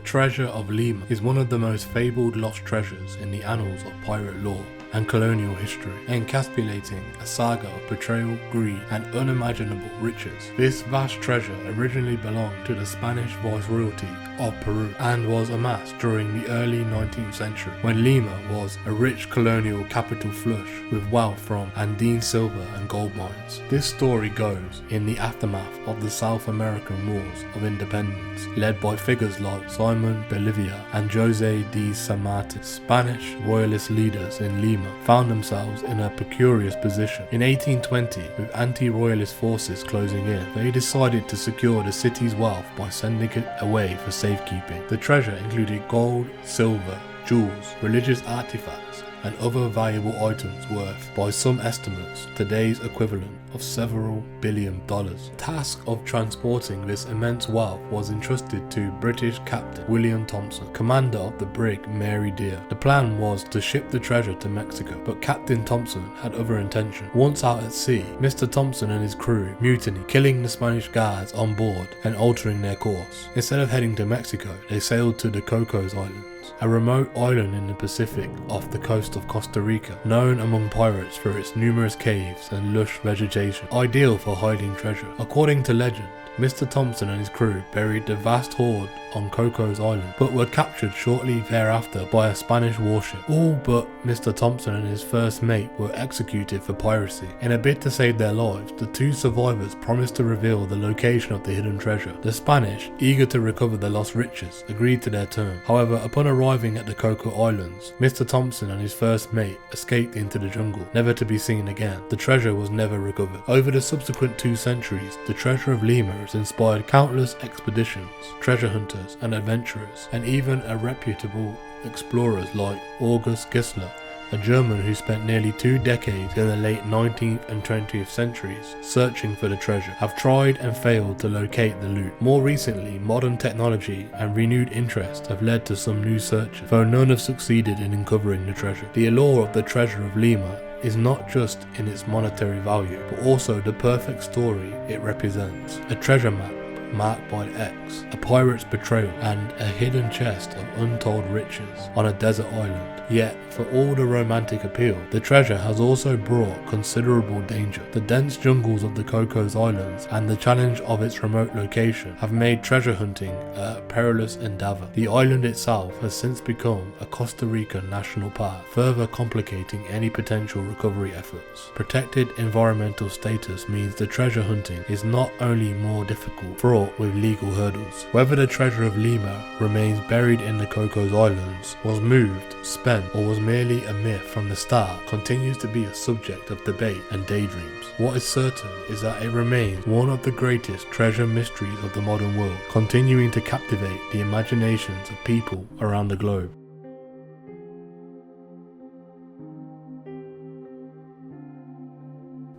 treasure of Lima is one of the most fabled lost treasures in the annals of pirate lore and colonial history, encapsulating a saga of betrayal, greed, and unimaginable riches. This vast treasure originally belonged to the Spanish Viceroyalty of Peru and was amassed during the early 19th century when Lima was a rich colonial capital flush with wealth from Andean silver and gold mines. This story goes in the aftermath of the South American Wars of Independence, led by figures like Simon Bolívar and José de San Martin. Spanish royalist leaders in Lima found themselves in a precarious position. In 1820, with anti-royalist forces closing in, they decided to secure the city's wealth by sending it away for safekeeping. The treasure included gold, silver, jewels, religious artifacts, and other valuable items worth, by some estimates, today's equivalent of several $1 billion. The task of transporting this immense wealth was entrusted to British Captain William Thompson, commander of the brig Mary Dear. The plan was to ship the treasure to Mexico, but Captain Thompson had other intentions. Once out at sea, Mr. Thompson and his crew mutinied, killing the Spanish guards on board and altering their course. Instead of heading to Mexico, they sailed to the Cocos Islands, a remote island in the Pacific off the coast of Costa Rica, known among pirates for its numerous caves and lush vegetation, ideal for hiding treasure. According to legend, Mr. Thompson and his crew buried the vast hoard on Cocos Island, but were captured shortly thereafter by a Spanish warship. All but Mr. Thompson and his first mate were executed for piracy. In a bid to save their lives, the two survivors promised to reveal the location of the hidden treasure. The Spanish, eager to recover the lost riches, agreed to their terms. However, upon arriving at the Coco Islands, Mr. Thompson and his first mate escaped into the jungle, never to be seen again. The treasure was never recovered. Over the subsequent 2 centuries, the treasure of Lima has inspired countless expeditions, treasure hunters, and adventurers, and even a reputable explorers like August Gissler, a German who spent nearly 2 decades in the late 19th and 20th centuries searching for the treasure, have tried and failed to locate the loot. More recently, modern technology and renewed interest have led to some new searches, though none have succeeded in uncovering the treasure. The allure of the treasure of Lima is not just in its monetary value, but also the perfect story it represents. A treasure map marked by X, a pirate's betrayal, and a hidden chest of untold riches on a desert island. Yet, for all the romantic appeal, the treasure has also brought considerable danger. The dense jungles of the Cocos Islands and the challenge of its remote location have made treasure hunting a perilous endeavor. The island itself has since become a Costa Rican national park, further complicating any potential recovery efforts. Protected environmental status means the treasure hunting is not only more difficult, fraught with legal hurdles. Whether the treasure of Lima remains buried in the Cocos Islands, was moved, spent, or was merely a myth from the start continues to be a subject of debate and daydreams. What is certain is that it remains one of the greatest treasure mysteries of the modern world, continuing to captivate the imaginations of people around the globe.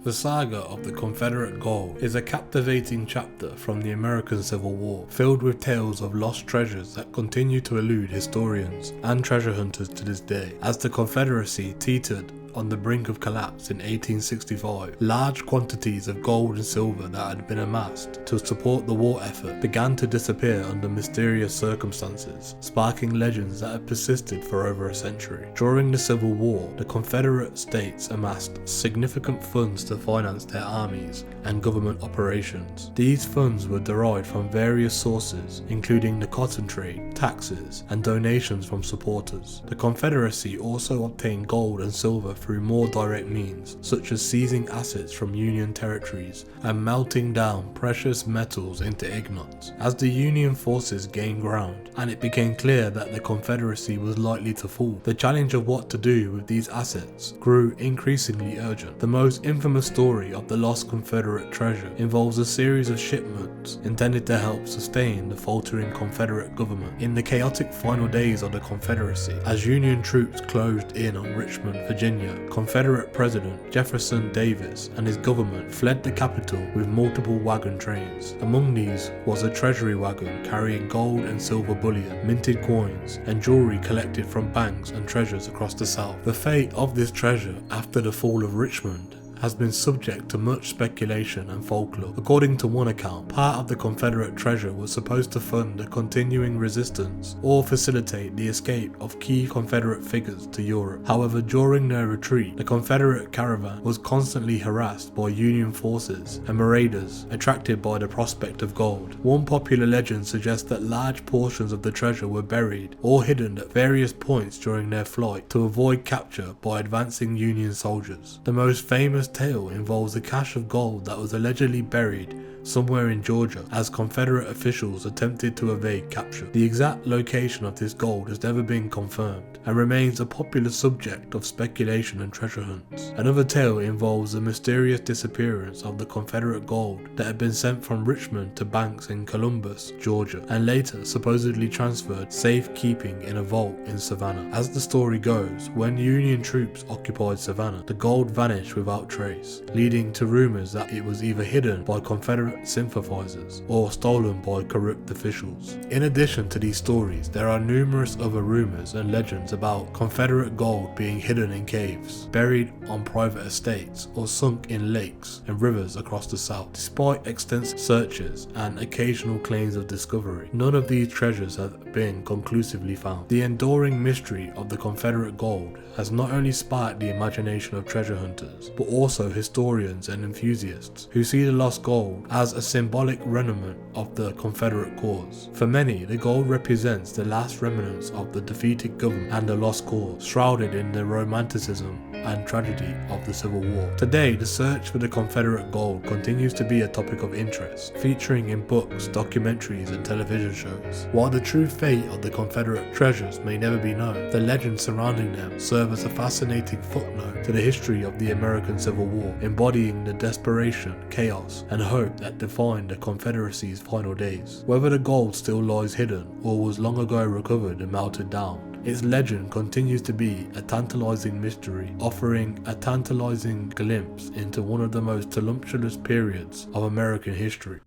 The saga of the Confederate Gold is a captivating chapter from the American Civil War, filled with tales of lost treasures that continue to elude historians and treasure hunters to this day. As the Confederacy teetered on the brink of collapse in 1865, large quantities of gold and silver that had been amassed to support the war effort began to disappear under mysterious circumstances, sparking legends that have persisted for over a century. During the Civil War, the Confederate States amassed significant funds to finance their armies and government operations. These funds were derived from various sources, including the cotton trade, taxes, and donations from supporters. The Confederacy also obtained gold and silver through more direct means, such as seizing assets from Union territories and melting down precious metals into ingots. As the Union forces gained ground, and it became clear that the Confederacy was likely to fall, the challenge of what to do with these assets grew increasingly urgent. The most infamous story of the lost Confederate treasure involves a series of shipments intended to help sustain the faltering Confederate government. In the chaotic final days of the Confederacy, as Union troops closed in on Richmond, Virginia, Confederate President Jefferson Davis and his government fled the capital with multiple wagon trains. Among these was a treasury wagon carrying gold and silver bullion, minted coins, and jewelry collected from banks and treasures across the South. The fate of this treasure after the fall of Richmond has been subject to much speculation and folklore. According to one account, part of the Confederate treasure was supposed to fund a continuing resistance or facilitate the escape of key Confederate figures to Europe. However, during their retreat, the Confederate caravan was constantly harassed by Union forces and marauders attracted by the prospect of gold. One popular legend suggests that large portions of the treasure were buried or hidden at various points during their flight to avoid capture by advancing Union soldiers. The most famous tale involves a cache of gold that was allegedly buried somewhere in Georgia as Confederate officials attempted to evade capture. The exact location of this gold has never been confirmed and remains a popular subject of speculation and treasure hunts. Another tale involves the mysterious disappearance of the Confederate gold that had been sent from Richmond to banks in Columbus, Georgia, and later supposedly transferred safekeeping in a vault in Savannah. As the story goes, when Union troops occupied Savannah, the gold vanished without trace, leading to rumors that it was either hidden by Confederate sympathizers or stolen by corrupt officials. In addition to these stories, there are numerous other rumors and legends about Confederate gold being hidden in caves, buried on private estates, or sunk in lakes and rivers across the South. Despite extensive searches and occasional claims of discovery, none of these treasures have been conclusively found. The enduring mystery of the Confederate gold has not only sparked the imagination of treasure hunters, but also historians and enthusiasts who see the lost gold as a symbolic remnant of the Confederate cause. For many, the gold represents the last remnants of the defeated government and the lost cause, shrouded in the romanticism and tragedy of the Civil War. Today, the search for the Confederate gold continues to be a topic of interest, featuring in books, documentaries, and television shows. While the true fate of the Confederate treasures may never be known, the legends surrounding them serve as a fascinating footnote to the history of the American Civil War, embodying the desperation, chaos, and hope that defined the Confederacy's final days. Whether the gold still lies hidden or was long ago recovered and melted down, its legend continues to be a tantalizing mystery, offering a tantalizing glimpse into one of the most tumultuous periods of American history.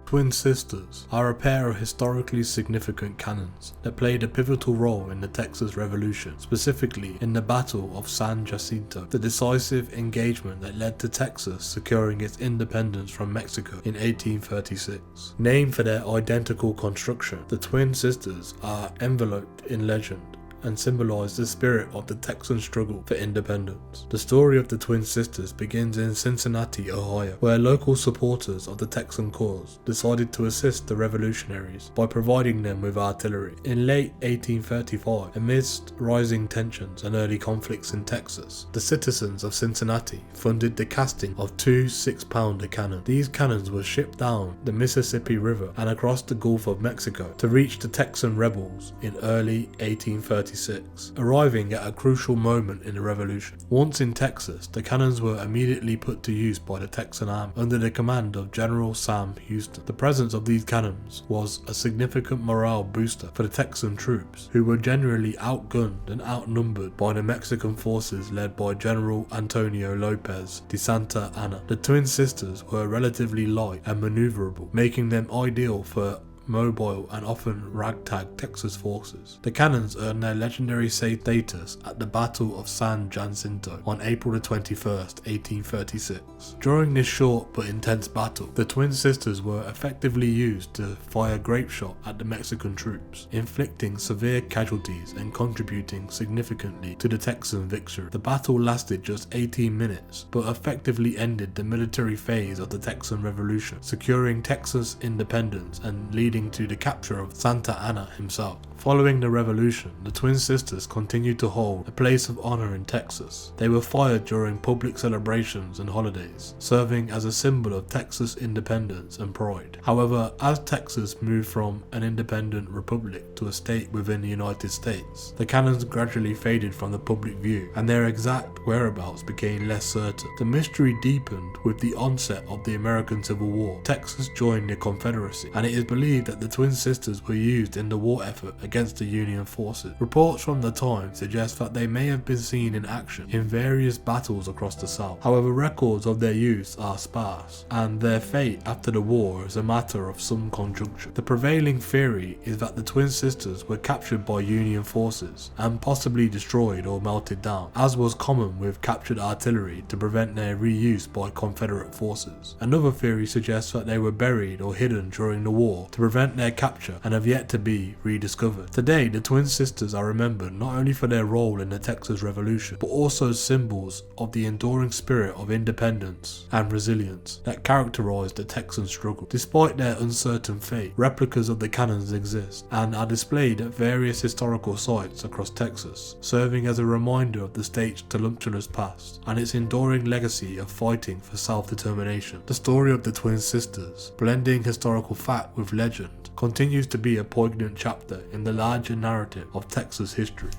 Twin sisters are a pair of historically significant cannons that played a pivotal role in the Texas Revolution, specifically in the Battle of San Jacinto, the decisive engagement that led to Texas securing its independence from Mexico in 1836. Named for their identical construction, the twin sisters are enveloped in legend and symbolize the spirit of the Texan struggle for independence. The story of the twin sisters begins in Cincinnati, Ohio, where local supporters of the Texan cause decided to assist the revolutionaries by providing them with artillery. In late 1835, amidst rising tensions and early conflicts in Texas, the citizens of Cincinnati funded the casting of two 6-pounder cannons. These cannons were shipped down the Mississippi River and across the Gulf of Mexico to reach the Texan rebels in early 1836, arriving at a crucial moment in the revolution. Once in Texas, the cannons were immediately put to use by the Texan Army under the command of General Sam Houston. The presence of these cannons was a significant morale booster for the Texan troops, who were generally outgunned and outnumbered by the Mexican forces led by General Antonio Lopez de Santa Anna. The twin sisters were relatively light and maneuverable, making them ideal for mobile and often ragtag Texas forces. The cannons earned their legendary status at the Battle of San Jacinto on April 21st, 1836. During this short but intense battle, the twin sisters were effectively used to fire grape shot at the Mexican troops, inflicting severe casualties and contributing significantly to the Texan victory. The battle lasted just 18 minutes, but effectively ended the military phase of the Texan Revolution, securing Texas independence and leading to the capture of Santa Anna himself. Following the revolution, the twin sisters continued to hold a place of honor in Texas. They were fired during public celebrations and holidays, serving as a symbol of Texas independence and pride. However, as Texas moved from an independent republic to a state within the United States, the cannons gradually faded from the public view and their exact whereabouts became less certain. The mystery deepened with the onset of the American Civil War. Texas joined the Confederacy, and it is believed that the twin sisters were used in the war effort against the Union forces. Reports from the time suggest that they may have been seen in action in various battles across the south. However, records of their use are sparse, and their fate after the war is a matter of some conjecture. The prevailing theory is that the twin sisters were captured by Union forces and possibly destroyed or melted down, as was common with captured artillery, to prevent their reuse by Confederate forces. Another theory suggests that they were buried or hidden during the war to prevent their capture and have yet to be rediscovered. Today, the twin sisters are remembered not only for their role in the Texas Revolution, but also symbols of the enduring spirit of independence and resilience that characterized the Texan struggle. Despite their uncertain fate, replicas of the cannons exist and are displayed at various historical sites across Texas, serving as a reminder of the state's tumultuous past and its enduring legacy of fighting for self-determination. The story of the twin sisters, blending historical fact with legend, continues to be a poignant chapter in the larger narrative of Texas history.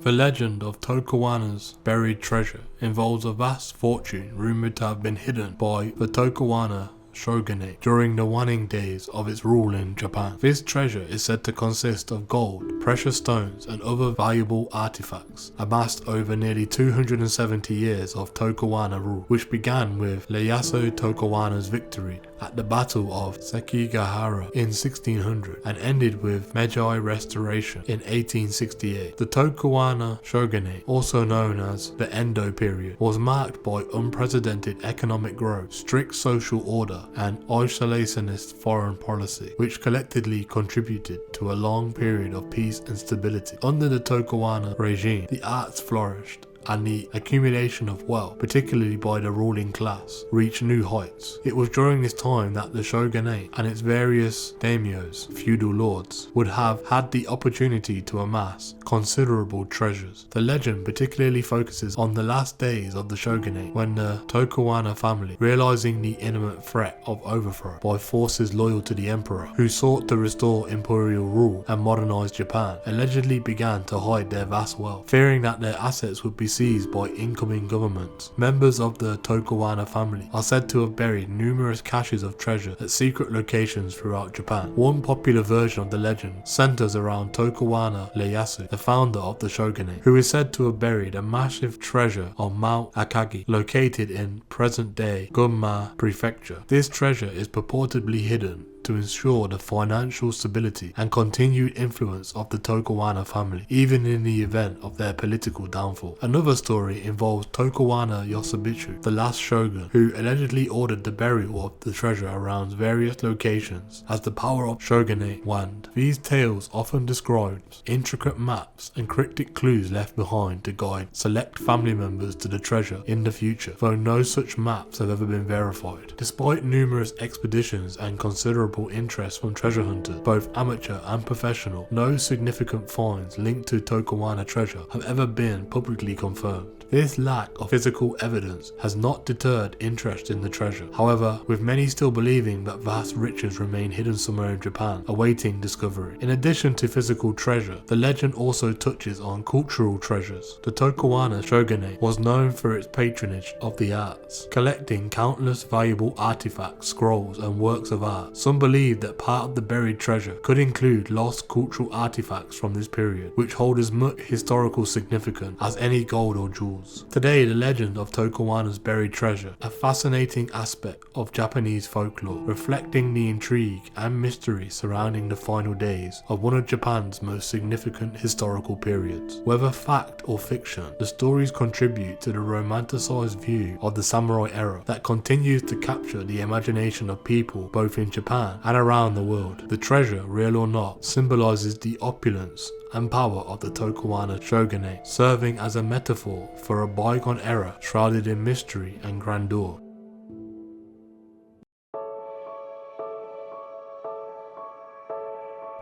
The legend of Tokugawa's buried treasure involves a vast fortune rumored to have been hidden by the Tokugawa shogunate during the waning days of its rule in Japan. This treasure is said to consist of gold, precious stones, and other valuable artifacts amassed over nearly 270 years of Tokugawa rule, which began with Ieyasu Tokugawa's victory at the Battle of Sekigahara in 1600 and ended with Meiji restoration in 1868. The Tokugawa shogunate, also known as the Edo period, was marked by unprecedented economic growth, strict social order, and isolationist foreign policy, which collectively contributed to a long period of peace and stability. Under the Tokugawa regime, the arts flourished, and the accumulation of wealth, particularly by the ruling class, reached new heights. It was during this time that the shogunate and its various daimyos, feudal lords, would have had the opportunity to amass considerable treasures. The legend particularly focuses on the last days of the shogunate, when the Tokugawa family, realizing the imminent threat of overthrow by forces loyal to the emperor, who sought to restore imperial rule and modernize Japan, allegedly began to hide their vast wealth, fearing that their assets would be seized by incoming governments. Members of the Tokugawa family are said to have buried numerous caches of treasure at secret locations throughout Japan. One popular version of the legend centers around Tokugawa Ieyasu, the founder of the shogunate, who is said to have buried a massive treasure on Mount Akagi, located in present-day Gunma Prefecture. This treasure is purportedly hidden to ensure the financial stability and continued influence of the Tokugawa family, even in the event of their political downfall. Another story involves Tokugawa Yosubitsu, the last shogun, who allegedly ordered the burial of the treasure around various locations as the power of shogunate waned. These tales often describe intricate maps and cryptic clues left behind to guide select family members to the treasure in the future, though no such maps have ever been verified. Despite numerous expeditions and considerable interest from treasure hunters, both amateur and professional, no significant finds linked to Tokugawa treasure have ever been publicly confirmed. This lack of physical evidence has not deterred interest in the treasure, however, with many still believing that vast riches remain hidden somewhere in Japan, awaiting discovery. In addition to physical treasure, the legend also touches on cultural treasures. The Tokugawa shogunate was known for its patronage of the arts, collecting countless valuable artifacts, scrolls, and works of art. Some believe that part of the buried treasure could include lost cultural artifacts from this period, which hold as much historical significance as any gold or jewels. Today, the legend of Tokugawa's buried treasure, a fascinating aspect of Japanese folklore, reflecting the intrigue and mystery surrounding the final days of one of Japan's most significant historical periods. Whether fact or fiction, the stories contribute to the romanticized view of the samurai era that continues to capture the imagination of people both in Japan and around the world. The treasure, real or not, symbolizes the opulence and power of the Tokugawa shogunate, serving as a metaphor for a bygone era shrouded in mystery and grandeur.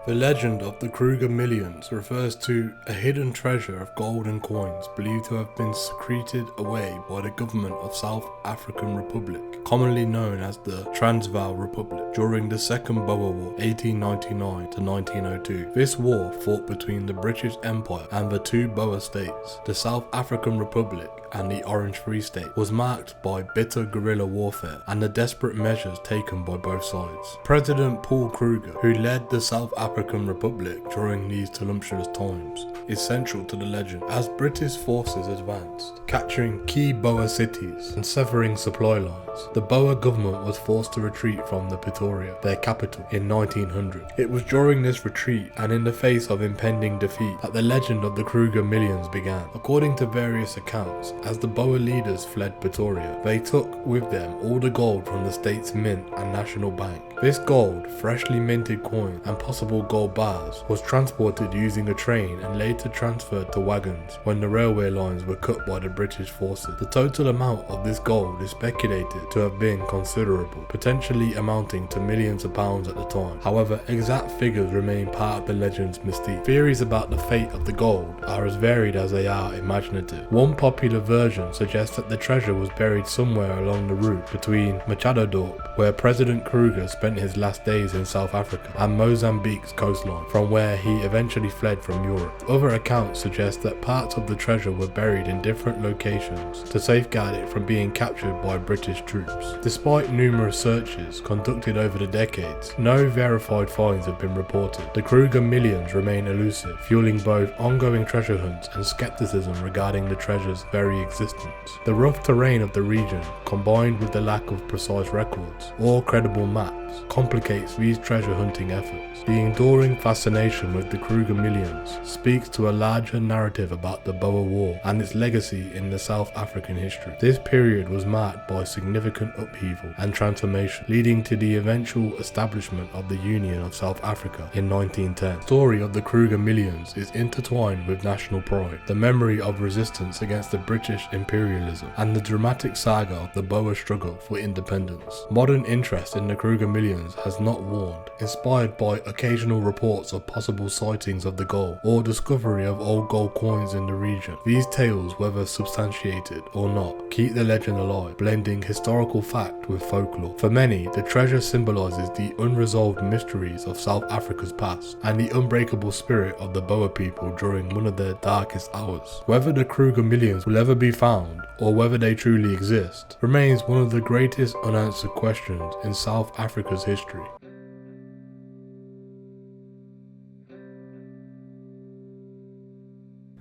The legend of the Kruger Millions refers to a hidden treasure of gold and coins believed to have been secreted away by the government of South African Republic, commonly known as the Transvaal Republic, during the Second Boer War, 1899 to 1902. This war, fought between the British Empire and the two Boer states, the South African Republic and the Orange Free State, was marked by bitter guerrilla warfare and the desperate measures taken by both sides. President Paul Kruger, who led the South African Republic during these tumultuous times, is central to the legend, as British forces advanced, capturing key Boer cities and severing supply lines. The Boer government was forced to retreat from the Pretoria, their capital, in 1900. It was during this retreat and in the face of impending defeat that the legend of the Kruger Millions began. According to various accounts, as the Boer leaders fled Pretoria, they took with them all the gold from the state's mint and national bank. This gold, freshly minted coin and possible gold bars was transported using a train and later transferred to wagons when the railway lines were cut by the British forces. The total amount of this gold is speculated to have been considerable, potentially amounting to millions of pounds at the time. However, exact figures remain part of the legend's mystique. Theories about the fate of the gold are as varied as they are imaginative. One popular version suggests that the treasure was buried somewhere along the route between Machadodorp, where President Kruger spent his last days in South Africa, and Mozambique's coastline, from where he eventually fled from Europe. Other accounts suggest that parts of the treasure were buried in different locations to safeguard it from being captured by British troops. Despite numerous searches conducted over the decades, no verified finds have been reported. The Kruger Millions remain elusive, fueling both ongoing treasure hunts and skepticism regarding the treasure's very existence. The rough terrain of the region, combined with the lack of precise records or credible maps, complicates these treasure hunting efforts. The enduring fascination with the Kruger Millions speaks to a larger narrative about the Boer War and its legacy in the South African history. This period was marked by significant upheaval and transformation, leading to the eventual establishment of the Union of South Africa in 1910. The story of the Kruger Millions is intertwined with national pride, the memory of resistance against the British imperialism, and the dramatic saga of the Boer struggle for independence. Modern interest in the Kruger Millions has not warned, inspired by occasional reports of possible sightings of the gold or discovery of old gold coins in the region. These tales, whether substantiated or not, keep the legend alive, blending historical fact with folklore. For many, the treasure symbolizes the unresolved mysteries of South Africa's past and the unbreakable spirit of the Boer people during one of their darkest hours. Whether the Kruger Millions will ever be found or whether they truly exist remains one of the greatest unanswered questions in South Africa's history.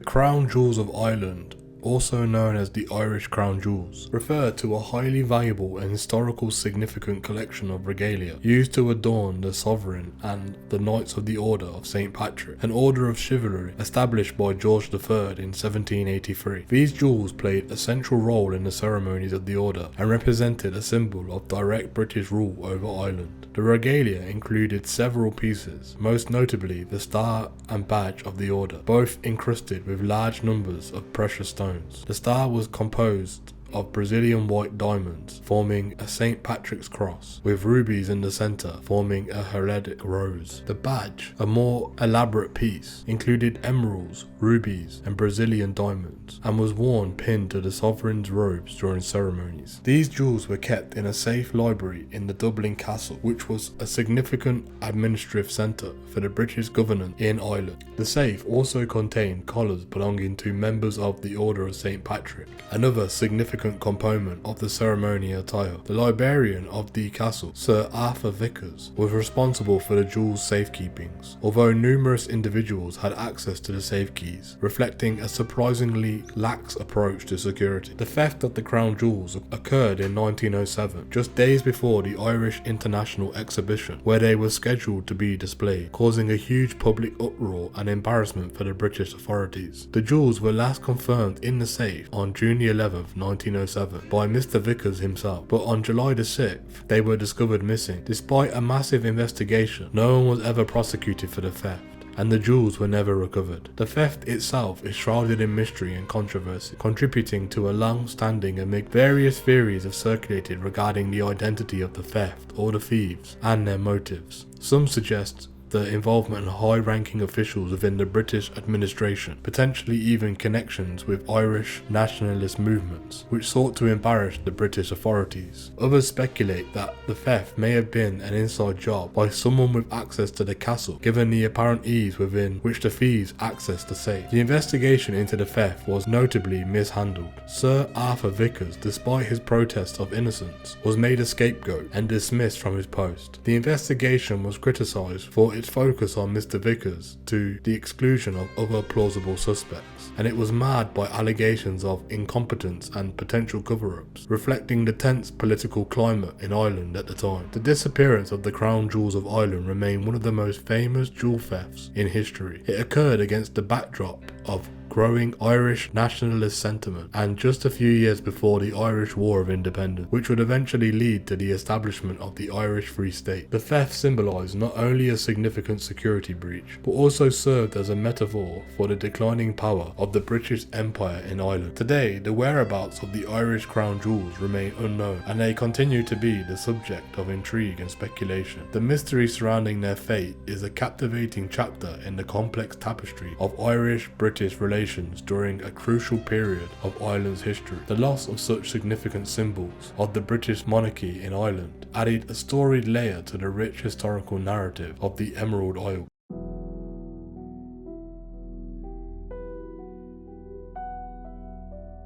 Crown Jewels of Ireland, also known as the Irish Crown Jewels, refer to a highly valuable and historical significant collection of regalia used to adorn the sovereign and the Knights of the Order of St. Patrick, an order of chivalry established by George III in 1783. These jewels played a central role in the ceremonies of the order and represented a symbol of direct British rule over Ireland. The regalia included several pieces, most notably the star and badge of the order, both encrusted with large numbers of precious stones. The star was composed of Brazilian white diamonds, forming a St. Patrick's cross, with rubies in the centre, forming a heraldic rose. The badge, a more elaborate piece, included emeralds, rubies, and Brazilian diamonds, and was worn pinned to the sovereign's robes during ceremonies. These jewels were kept in a safe library in the Dublin Castle, which was a significant administrative centre for the British government in Ireland. The safe also contained collars belonging to members of the Order of St. Patrick, another significant component of the ceremonial attire. The librarian of the castle, Sir Arthur Vickers, was responsible for the jewels' safekeepings, although numerous individuals had access to the safe keys, reflecting a surprisingly lax approach to security. The theft of the crown jewels occurred in 1907, just days before the Irish International Exhibition, where they were scheduled to be displayed, causing a huge public uproar and embarrassment for the British authorities. The jewels were last confirmed in the safe on June 11th, 1907 by Mr. Vickers himself, but on July the 6th they were discovered missing. Despite a massive investigation, no one was ever prosecuted for the theft, and the jewels were never recovered. The theft itself is shrouded in mystery and controversy, contributing to a long-standing enigma. Various theories have circulated regarding the identity of the theft or the thieves and their motives. Some suggest the involvement of high-ranking officials within the British administration, potentially even connections with Irish nationalist movements, which sought to embarrass the British authorities. Others speculate that the theft may have been an inside job by someone with access to the castle, given the apparent ease within which the thieves accessed the safe. The investigation into the theft was notably mishandled. Sir Arthur Vickers, despite his protests of innocence, was made a scapegoat and dismissed from his post. The investigation was criticised for its focus on Mr. Vickers to the exclusion of other plausible suspects, and it was marred by allegations of incompetence and potential cover-ups, reflecting the tense political climate in Ireland at the time. The disappearance of the crown jewels of Ireland remain one of the most famous jewel thefts in history. It occurred against the backdrop of growing Irish nationalist sentiment, and just a few years before the Irish War of Independence, which would eventually lead to the establishment of the Irish Free State. The theft symbolised not only a significant security breach, but also served as a metaphor for the declining power of the British Empire in Ireland. Today, the whereabouts of the Irish crown jewels remain unknown, and they continue to be the subject of intrigue and speculation. The mystery surrounding their fate is a captivating chapter in the complex tapestry of Irish-British relations during a crucial period of Ireland's history. The loss of such significant symbols of the British monarchy in Ireland added a storied layer to the rich historical narrative of the Emerald Isle.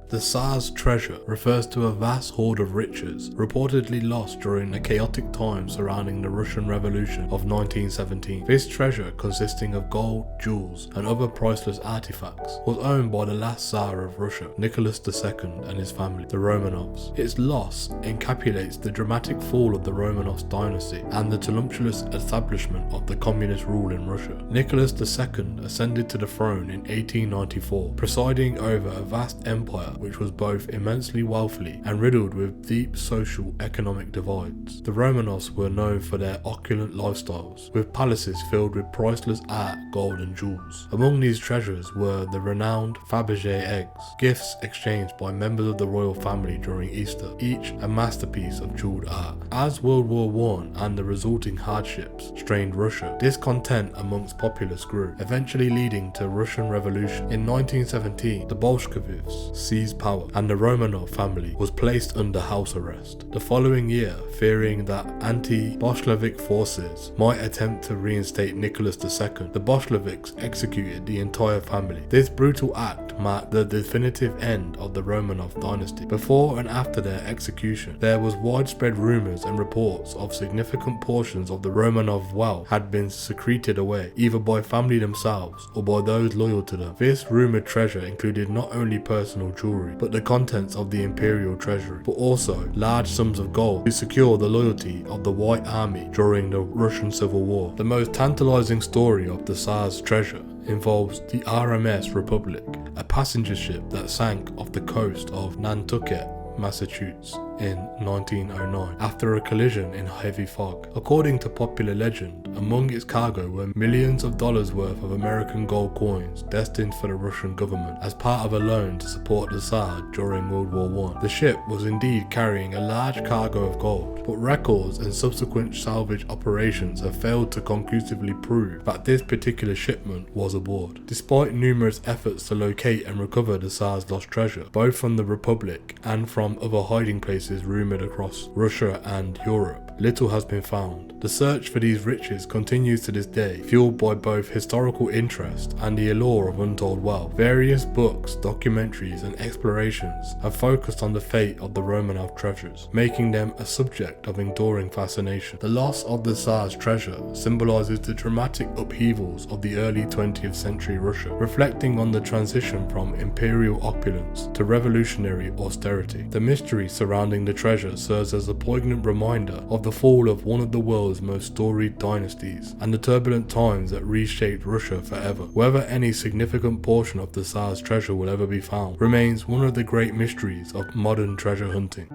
The Tsar's treasure refers to a vast hoard of riches reportedly lost during the chaotic times surrounding the Russian Revolution of 1917. This treasure, consisting of gold, jewels, and other priceless artifacts, was owned by the last Tsar of Russia, Nicholas II, and his family, the Romanovs. Its loss encapsulates the dramatic fall of the Romanov dynasty and the tumultuous establishment of the communist rule in Russia. Nicholas II ascended to the throne in 1894, presiding over a vast empire which was both immensely wealthy and riddled with deep social economic divides. The Romanovs were known for their opulent lifestyles, with palaces filled with priceless art, gold and jewels. Among these treasures were the renowned Fabergé eggs, gifts exchanged by members of the royal family during Easter, each a masterpiece of jeweled art. As World War I and the resulting hardships strained Russia, discontent amongst populace grew, eventually leading to Russian Revolution. In 1917, the Bolsheviks seized power and the Romanov family was placed under house arrest. The following year, fearing that anti-Bolshevik forces might attempt to reinstate Nicholas II, the Bolsheviks executed the entire family. This brutal act marked the definitive end of the Romanov dynasty. Before and after their execution, there was widespread rumors and reports of significant portions of the Romanov wealth had been secreted away, either by family themselves or by those loyal to them. This rumored treasure included not only personal jewelry, but the contents of the imperial treasury, but also large sums of gold to secure the loyalty of the White Army during the Russian Civil War. The most tantalizing story of the Tsar's treasure involves the RMS Republic, a passenger ship that sank off the coast of Nantucket, Massachusetts in 1909 after a collision in heavy fog. According to popular legend, among its cargo were millions of dollars worth of American gold coins destined for the Russian government as part of a loan to support the Tsar during World War I. The ship was indeed carrying a large cargo of gold, but records and subsequent salvage operations have failed to conclusively prove that this particular shipment was aboard. Despite numerous efforts to locate and recover the Tsar's lost treasure, both from the Republic and from other hiding places rumoured across Russia and Europe, little has been found. The search for these riches continues to this day, fueled by both historical interest and the allure of untold wealth. Various books, documentaries and explorations have focused on the fate of the Romanov treasures, making them a subject of enduring fascination. The loss of the Tsar's treasure symbolises the dramatic upheavals of the early 20th century Russia, reflecting on the transition from imperial opulence to revolutionary austerity. The mystery surrounding the treasure serves as a poignant reminder of the fall of one of the world's most storied dynasties and the turbulent times that reshaped Russia forever. Whether any significant portion of the Tsar's treasure will ever be found remains one of the great mysteries of modern treasure hunting.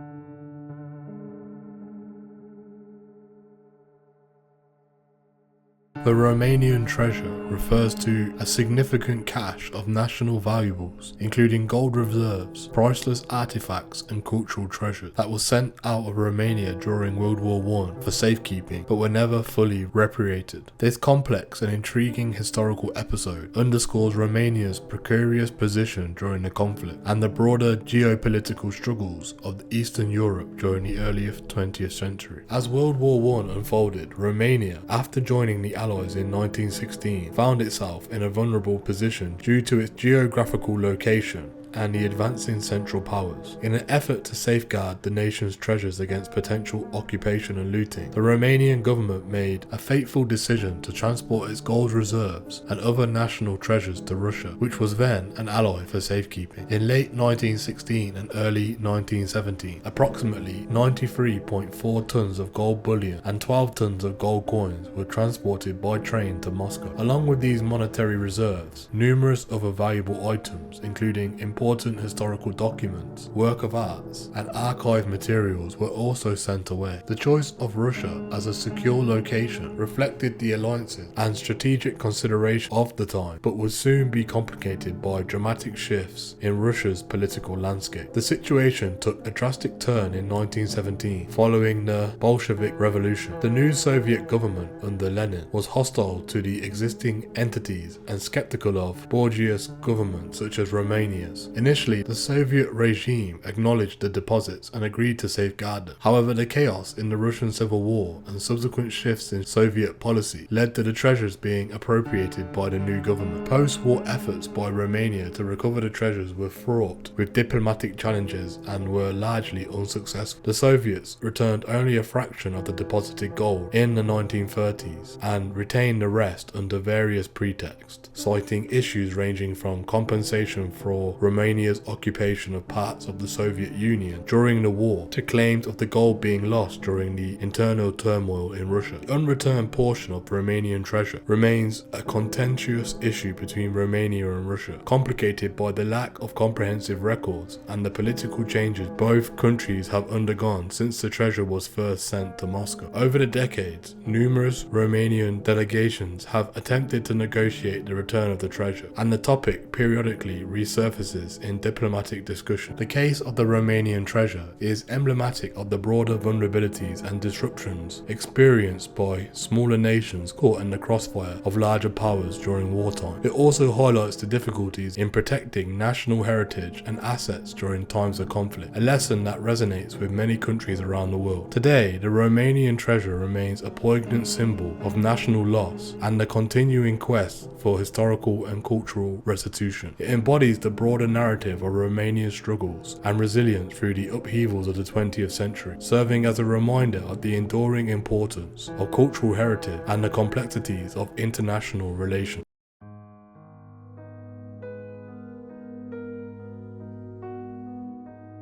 The Romanian treasure refers to a significant cache of national valuables, including gold reserves, priceless artifacts and cultural treasures that were sent out of Romania during World War I for safekeeping but were never fully repatriated. This complex and intriguing historical episode underscores Romania's precarious position during the conflict and the broader geopolitical struggles of Eastern Europe during the early 20th century. As World War I unfolded, Romania, after joining the Allies in 1916, found itself in a vulnerable position due to its geographical location and the advancing Central Powers. In an effort to safeguard the nation's treasures against potential occupation and looting, the Romanian government made a fateful decision to transport its gold reserves and other national treasures to Russia, which was then an ally for safekeeping. In late 1916 and early 1917, approximately 93.4 tons of gold bullion and 12 tons of gold coins were transported by train to Moscow. Along with these monetary reserves, numerous other valuable items, including important historical documents, work of arts, and archive materials were also sent away. The choice of Russia as a secure location reflected the alliances and strategic consideration of the time, but would soon be complicated by dramatic shifts in Russia's political landscape. The situation took a drastic turn in 1917 following the Bolshevik Revolution. The new Soviet government under Lenin was hostile to the existing entities and skeptical of bourgeois governments such as Romania's. Initially, the Soviet regime acknowledged the deposits and agreed to safeguard them. However, the chaos in the Russian Civil War and subsequent shifts in Soviet policy led to the treasures being appropriated by the new government. Post-war efforts by Romania to recover the treasures were fraught with diplomatic challenges and were largely unsuccessful. The Soviets returned only a fraction of the deposited gold in the 1930s and retained the rest under various pretexts, citing issues ranging from compensation for Romania's occupation of parts of the Soviet Union during the war to claims of the gold being lost during the internal turmoil in Russia. The unreturned portion of Romanian treasure remains a contentious issue between Romania and Russia, complicated by the lack of comprehensive records and the political changes both countries have undergone since the treasure was first sent to Moscow. Over the decades, numerous Romanian delegations have attempted to negotiate the return of the treasure, and the topic periodically resurfaces in diplomatic discussion. The case of the Romanian treasure is emblematic of the broader vulnerabilities and disruptions experienced by smaller nations caught in the crossfire of larger powers during wartime. It also highlights the difficulties in protecting national heritage and assets during times of conflict, a lesson that resonates with many countries around the world. Today, the Romanian treasure remains a poignant symbol of national loss and the continuing quest for historical and cultural restitution. It embodies the broader narrative of Romania's struggles and resilience through the upheavals of the 20th century, serving as a reminder of the enduring importance of cultural heritage and the complexities of international relations.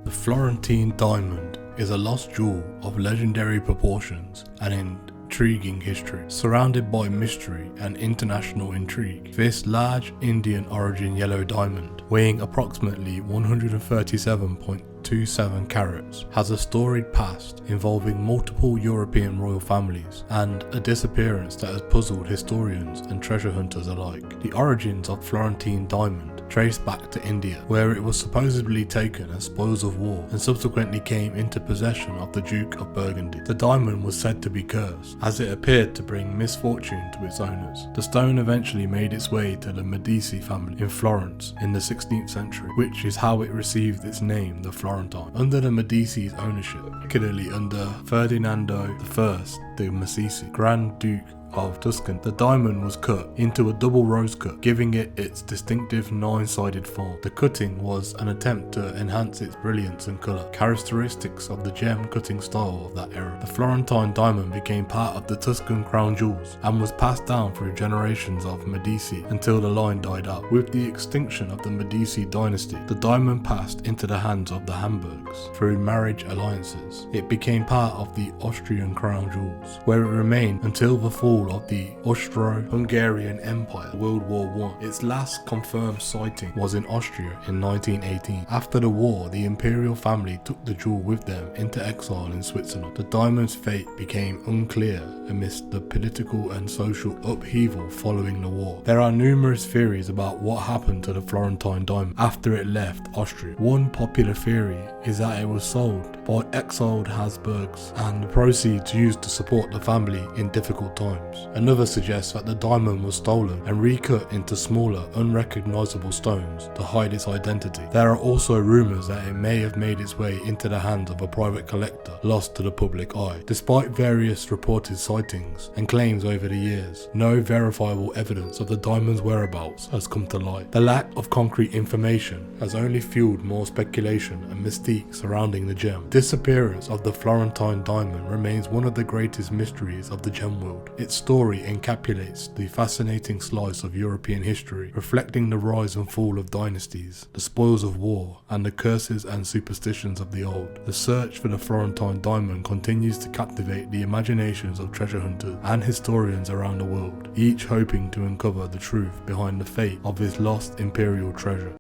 The Florentine diamond is a lost jewel of legendary proportions and intriguing history, surrounded by mystery and international intrigue. This large Indian origin yellow diamond, weighing approximately 137.27 carats, has a storied past involving multiple European royal families and a disappearance that has puzzled historians and treasure hunters alike. The origins of Florentine diamond trace back to India, where it was supposedly taken as spoils of war and subsequently came into possession of the Duke of Burgundy. The diamond was said to be cursed, as it appeared to bring misfortune to its owners. The stone eventually made its way to the Medici family in Florence in the 16th century, which is how it received its name, the Florentine. Under the Medici's ownership, particularly under Ferdinando I de' Medici, Grand Duke of Tuscany, the diamond was cut into a double rose cut, giving it its distinctive 9-sided form. The cutting was an attempt to enhance its brilliance and colour, characteristics of the gem cutting style of that era. The Florentine diamond became part of the Tuscan crown jewels and was passed down through generations of Medici until the line died out. With the extinction of the Medici dynasty, the diamond passed into the hands of the Habsburgs through marriage alliances. It became part of the Austrian crown jewels, where it remained until the fall fall of the Austro-Hungarian Empire, World War I. Its last confirmed sighting was in Austria in 1918. After the war, the imperial family took the jewel with them into exile in Switzerland. The diamond's fate became unclear amidst the political and social upheaval following the war. There are numerous theories about what happened to the Florentine diamond after it left Austria. One popular theory is that it was sold by exiled Habsburgs and the proceeds used to support the family in difficult times. Another suggests that the diamond was stolen and recut into smaller, unrecognizable stones to hide its identity. There are also rumors that it may have made its way into the hands of a private collector, lost to the public eye. Despite various reported sightings and claims over the years, no verifiable evidence of the diamond's whereabouts has come to light. The lack of concrete information has only fueled more speculation and mystique surrounding the gem. The disappearance of the Florentine diamond remains one of the greatest mysteries of the gem world. Its story encapsulates the fascinating slice of European history, reflecting the rise and fall of dynasties, the spoils of war, and the curses and superstitions of the old. The search for the Florentine diamond continues to captivate the imaginations of treasure hunters and historians around the world, each hoping to uncover the truth behind the fate of this lost imperial treasure.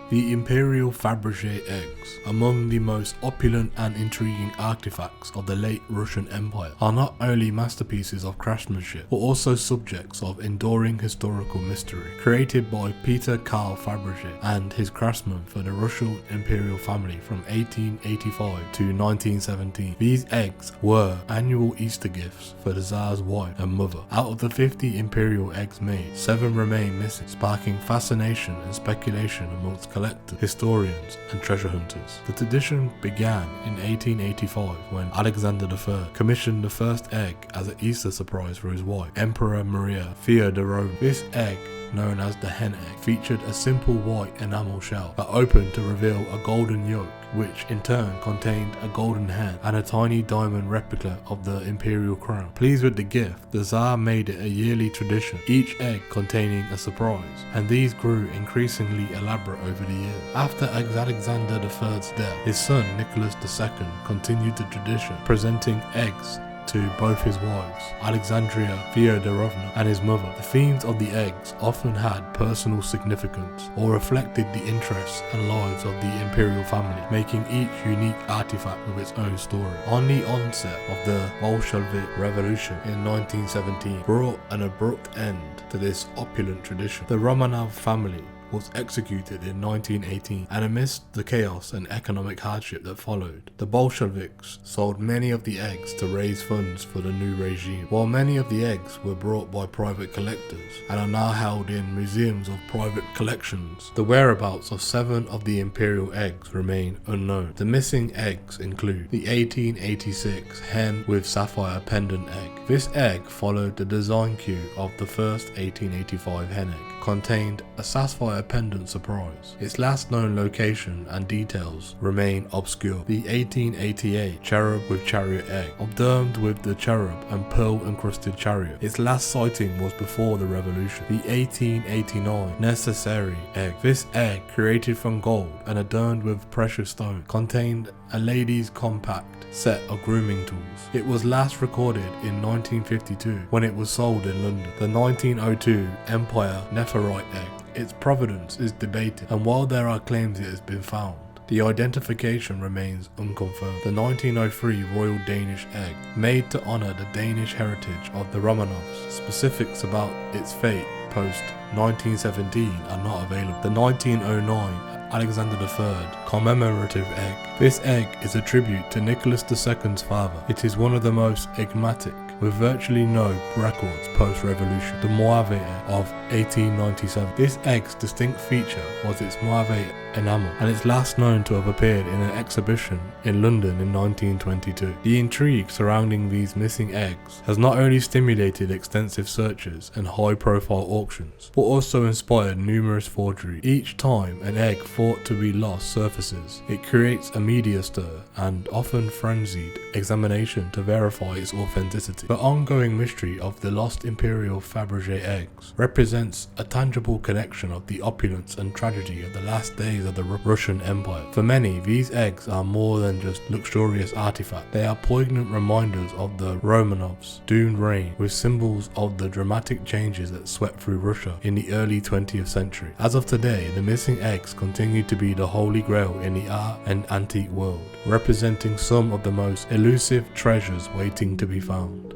The Imperial Fabergé eggs, among the most opulent and intriguing artifacts of the late Russian Empire, are not only masterpieces of craftsmanship, but also subjects of enduring historical mystery. Created by Peter Karl Fabergé and his craftsmen for the Russian imperial family from 1885 to 1917, these eggs were annual Easter gifts for the Tsar's wife and mother. Out of the 50 imperial eggs made, 7 remain missing, sparking fascination and speculation amongst collectors, historians, and treasure hunters. The tradition began in 1885 when Alexander III commissioned the first egg as an Easter surprise for his wife, Emperor Maria Feodorovna. This egg, known as the hen egg, featured a simple white enamel shell that opened to reveal a golden yolk, which in turn contained a golden hen and a tiny diamond replica of the imperial crown. Pleased with the gift, the Tsar made it a yearly tradition, each egg containing a surprise, and these grew increasingly elaborate over the years. After Alexander III's death, his son Nicholas II continued the tradition, presenting eggs to both his wives, Alexandria Feodorovna and his mother. The themes of the eggs often had personal significance or reflected the interests and lives of the imperial family, making each unique artifact with its own story. On the onset of the Bolshevik Revolution in 1917 brought an abrupt end to this opulent tradition. The Romanov family was executed in 1918, and amidst the chaos and economic hardship that followed, the Bolsheviks sold many of the eggs to raise funds for the new regime. While many of the eggs were brought by private collectors and are now held in museums of private collections, the whereabouts of 7 of the imperial eggs remain unknown. The missing eggs include the 1886 hen with sapphire pendant egg. This egg followed the design cue of the first 1885 hen egg, contained a sapphire pendant surprise. Its last known location and details remain obscure. The 1888 cherub with chariot egg, adorned with the cherub and pearl encrusted chariot. Its last sighting was before the revolution. The 1889 necessary egg. This egg, created from gold and adorned with precious stone, contained a lady's compact set of grooming tools. It was last recorded in 1952 when it was sold in London. The 1902 Empire Nephrite egg. Its provenance is debated, and while there are claims it has been found, the identification remains unconfirmed. The 1903 Royal Danish egg, made to honour the Danish heritage of the Romanovs. Specifics about its fate post 1917 are not available. The 1909 Alexander III commemorative egg. This egg is a tribute to Nicholas II's father. It is one of the most enigmatic, with virtually no records post-revolution. The Moave egg of 1897. This egg's distinct feature was its Moave enamel, and it's last known to have appeared in an exhibition in London in 1922. The intrigue surrounding these missing eggs has not only stimulated extensive searches and high-profile auctions, but also inspired numerous forgeries. Each time an egg thought to be lost surfaces, it creates a media stir and often frenzied examination to verify its authenticity. The ongoing mystery of the lost Imperial Fabergé eggs represents a tangible connection of the opulence and tragedy of the last days of the Russian Empire. For many, these eggs are more than just luxurious artifacts. They are poignant reminders of the Romanovs' doomed reign, with symbols of the dramatic changes that swept through Russia in the early 20th century. As of today, the missing eggs continue to be the holy grail in the art and antique world, representing some of the most elusive treasures waiting to be found.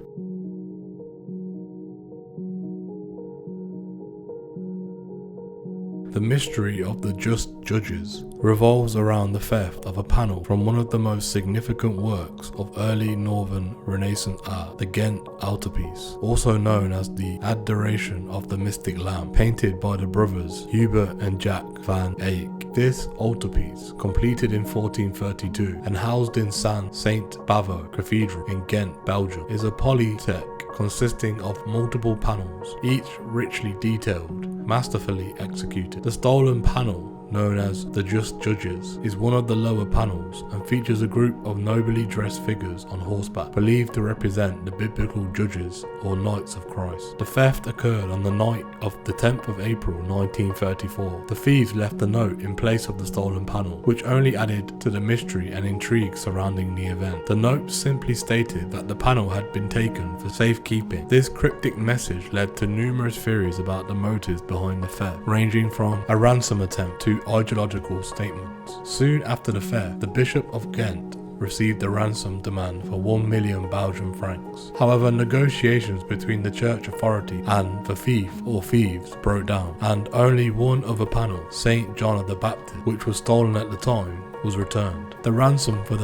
The mystery of the Just Judges revolves around the theft of a panel from one of the most significant works of early Northern Renaissance art, the Ghent altarpiece, also known as the Adoration of the Mystic Lamb, painted by the brothers Hubert and Jack van Eyck. This altarpiece, completed in 1432 and housed in Saint Bavo Cathedral in Ghent, Belgium, is a polytech consisting of multiple panels, each richly detailed, masterfully executed. The stolen panel, known as the Just Judges, is one of the lower panels and features a group of nobly dressed figures on horseback, believed to represent the biblical judges or knights of Christ. The theft occurred on the night of the 10th of April 1934. The thieves left a note in place of the stolen panel, which only added to the mystery and intrigue surrounding the event. The note simply stated that the panel had been taken for safekeeping. This cryptic message led to numerous theories about the motives behind the theft, ranging from a ransom attempt to ideological statements. Soon after the theft, the Bishop of Ghent received a ransom demand for 1 million Belgian francs. However, negotiations between the church authority and the thief or thieves broke down, and only one other panel, St. John of the Baptist, which was stolen at the time, was returned. The ransom for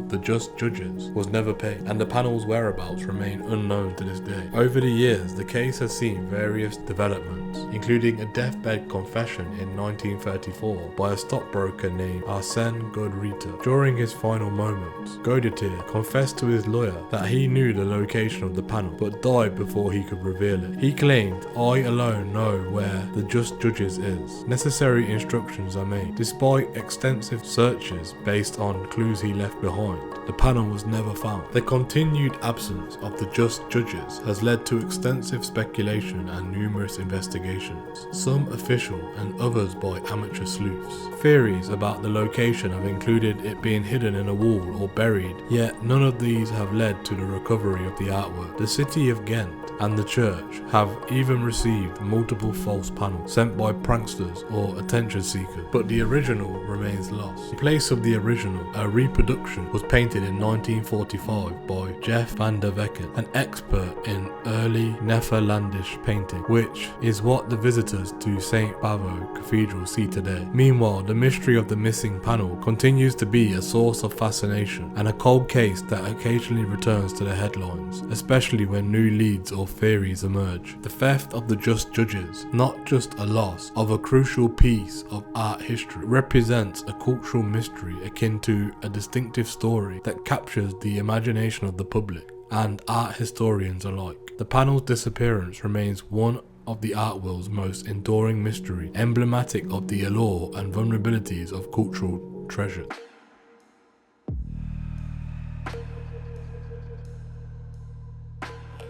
the Just Judges was never paid, and the panel's whereabouts remain unknown to this day. Over the years, the case has seen various developments, including a deathbed confession in 1934 by a stockbroker named Arsène Godrita. During his final moments, Godrita confessed to his lawyer that he knew the location of the panel, but died before he could reveal it. He claimed, "I alone know where the Just Judges is." Necessary instructions are made. Despite extensive searches based on clues he left behind, the panel was never found. The continued absence of the Just Judges has led to extensive speculation and numerous investigations, some official and others by amateur sleuths. Theories about the location have included it being hidden in a wall or buried, yet none of these have led to the recovery of the artwork. The city of Ghent and the church have even received multiple false panels sent by pranksters or attention seekers, but the original remains lost. In place of the original, a reproduction was painted in 1945 by Jeff van der Vecken, an expert in early Netherlandish painting, which is what the visitors to St. Bavo Cathedral see today. Meanwhile, the mystery of the missing panel continues to be a source of fascination and a cold case that occasionally returns to the headlines, especially when new leads or theories emerge. The theft of the Just Judges, not just a loss of a crucial piece of art history, represents a cultural mystery akin to a distinctive story that captures the imagination of the public and art historians alike. The panel's disappearance remains one of the art world's most enduring mystery, emblematic of the allure and vulnerabilities of cultural treasures.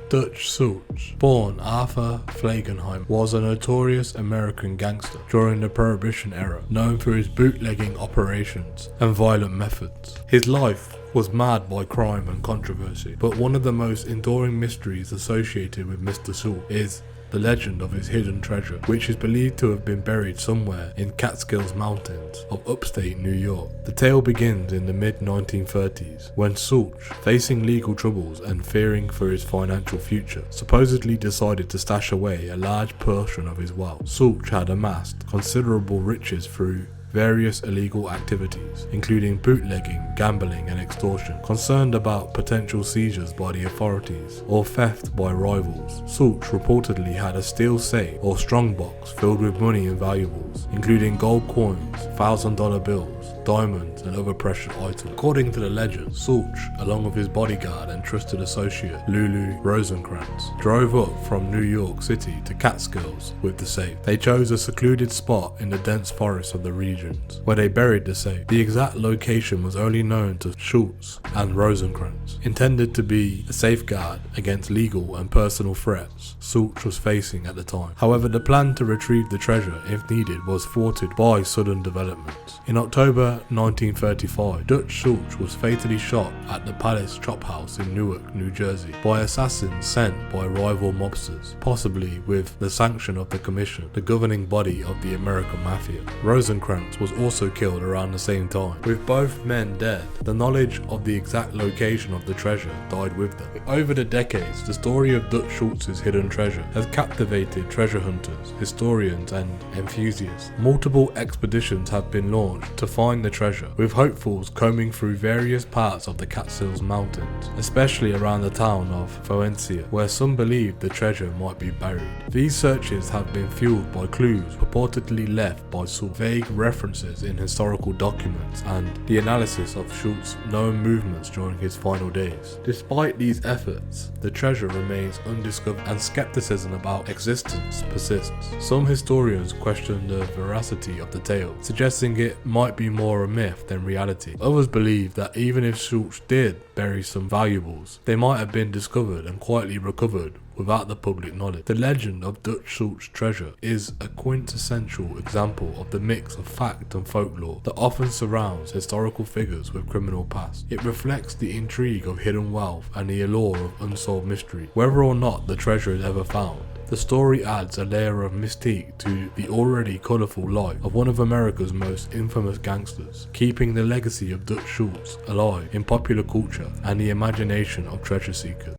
Dutch Sulch, born Arthur Flagenheim, was a notorious American gangster during the Prohibition era, known for his bootlegging operations and violent methods. His life was marred by crime and controversy, but one of the most enduring mysteries associated with Mr. Sulch is the legend of his hidden treasure, which is believed to have been buried somewhere in Catskills Mountains of upstate New York. The tale begins in the mid-1930s, when Sulch, facing legal troubles and fearing for his financial future, supposedly decided to stash away a large portion of his wealth. Sulch had amassed considerable riches through various illegal activities, including bootlegging, gambling and extortion. Concerned about potential seizures by the authorities or theft by rivals, Sulch reportedly had a steel safe or strongbox filled with money and valuables, including gold coins, $1,000 bills, diamonds, and other precious items. According to the legend, Sulch, along with his bodyguard and trusted associate Lulu Rosencrantz, drove up from New York City to Catskills with the safe. They chose a secluded spot in the dense forests of the regions, where they buried the safe. The exact location was only known to Schultz and Rosencrantz, intended to be a safeguard against legal and personal threats Sulch was facing at the time. However, the plan to retrieve the treasure, if needed, was thwarted by sudden developments. In October 1935, Dutch Schultz was fatally shot at the Palace Chop House in Newark, New Jersey, by assassins sent by rival mobsters, possibly with the sanction of the Commission, the governing body of the American Mafia. Rosencrantz was also killed around the same time. With both men dead, the knowledge of the exact location of the treasure died with them. Over the decades, the story of Dutch Schultz's hidden treasure has captivated treasure hunters, historians, and enthusiasts. Multiple expeditions have been launched to find the treasure, with hopefuls combing through various parts of the Catskills Mountains, especially around the town of Phoenicia, where some believe the treasure might be buried. These searches have been fueled by clues purportedly left by Sulch, vague references in historical documents, and the analysis of Schultz's known movements during his final days. Despite these efforts, the treasure remains undiscovered and skepticism about existence persists. Some historians question the veracity of the tale, suggesting it might be more a myth than reality. Others believe that even if Schultz did bury some valuables, they might have been discovered and quietly recovered without the public knowledge. The legend of Dutch Schultz's treasure is a quintessential example of the mix of fact and folklore that often surrounds historical figures with criminal past. It reflects the intrigue of hidden wealth and the allure of unsolved mystery. Whether or not the treasure is ever found, the story adds a layer of mystique to the already colourful life of one of America's most infamous gangsters, keeping the legacy of Dutch Schultz alive in popular culture and the imagination of treasure seekers.